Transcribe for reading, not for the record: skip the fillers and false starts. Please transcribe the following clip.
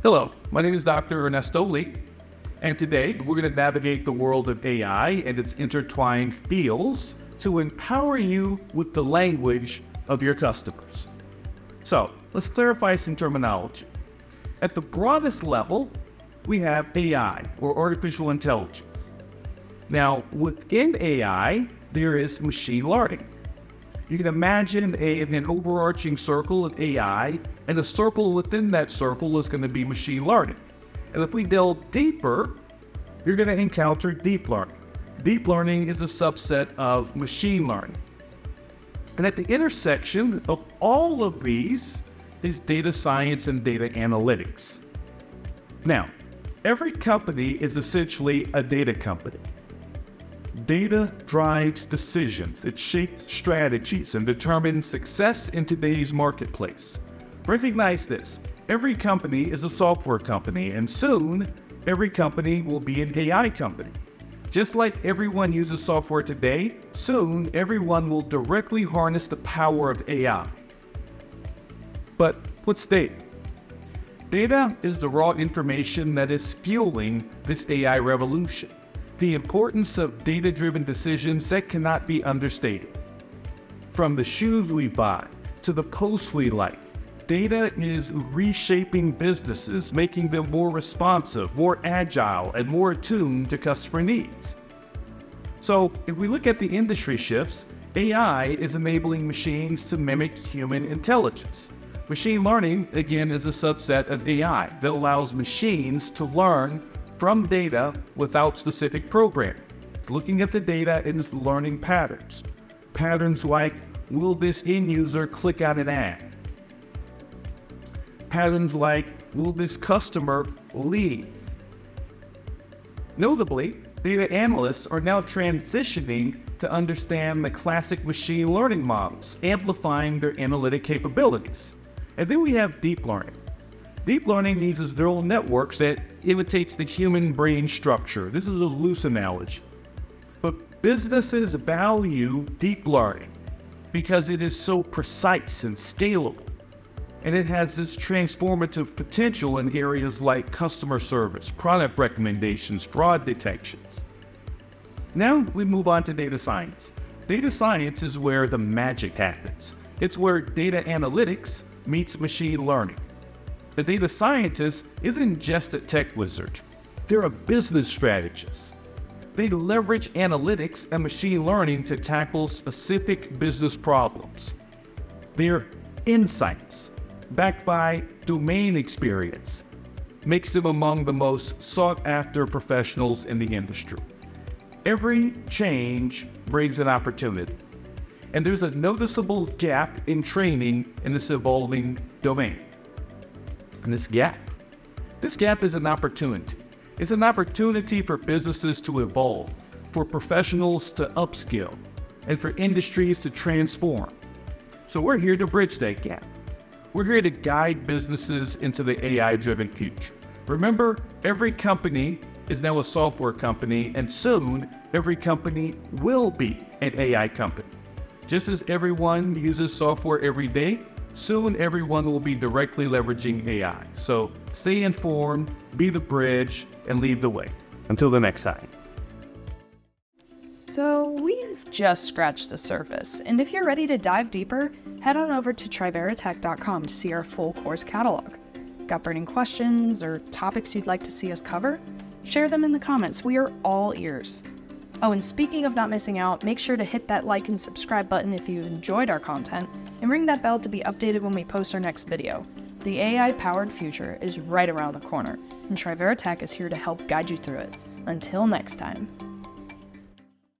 Hello, my name is Dr. Ernesto, and today we're going to navigate the world of AI and its intertwined fields to empower you with the language of your customers. So, let's clarify some terminology. At the broadest level, we have AI, or artificial intelligence. Now, within AI, there is machine learning. You can imagine an overarching circle of AI, and a circle within that circle is going to be machine learning. And if we delve deeper, you're going to encounter deep learning. Deep learning is a subset of machine learning. And at the intersection of all of these is data science and data analytics. Now, every company is essentially a data company. Data drives decisions, it shapes strategies, and determines success in today's marketplace. Recognize this, every company is a software company, and soon, every company will be an AI company. Just like everyone uses software today, soon everyone will directly harness the power of AI. But what's data? Data is the raw information that is fueling this AI revolution. The importance of data-driven decisions that cannot be understated. From the shoes we buy to the posts we like, data is reshaping businesses, making them more responsive, more agile, and more attuned to customer needs. So, if we look at the industry shifts, AI is enabling machines to mimic human intelligence. Machine learning, again, is a subset of AI that allows machines to learn from data without specific programming. Looking at the data and learning patterns. Patterns like, will this end user click on an ad? Patterns like, will this customer leave? Notably, data analysts are now transitioning to understand the classic machine learning models, amplifying their analytic capabilities. And then we have deep learning. Deep learning uses neural networks that imitates the human brain structure. This is a loose analogy. But businesses value deep learning because it is so precise and scalable. And it has this transformative potential in areas like customer service, product recommendations, fraud detections. Now we move on to data science. Data science is where the magic happens. It's where data analytics meets machine learning. The data scientist isn't just a tech wizard. They're a business strategist. They leverage analytics and machine learning to tackle specific business problems. Their insights, backed by domain experience, makes them among the most sought-after professionals in the industry. Every change brings an opportunity, and there's a noticeable gap in training in this evolving domain. And this gap is an opportunity. It's an opportunity for businesses to evolve, for professionals to upskill, and for industries to transform. So we're here to bridge that gap. We're here to guide businesses into the AI-driven future. Remember, every company is now a software company, and soon every company will be an AI company. Just as everyone uses software every day, soon everyone will be directly leveraging AI. So stay informed, be the bridge, and lead the way. Until the next time. So we've just scratched the surface, and if you're ready to dive deeper, head on over to triveratech.com to see our full course catalog. Got burning questions or topics you'd like to see us cover? Share them in the comments. We are all ears. Oh, and speaking of not missing out, make sure to hit that like and subscribe button if you enjoyed our content, and ring that bell to be updated when we post our next video. The AI-powered future is right around the corner, and Trivera Tech is here to help guide you through it. Until next time.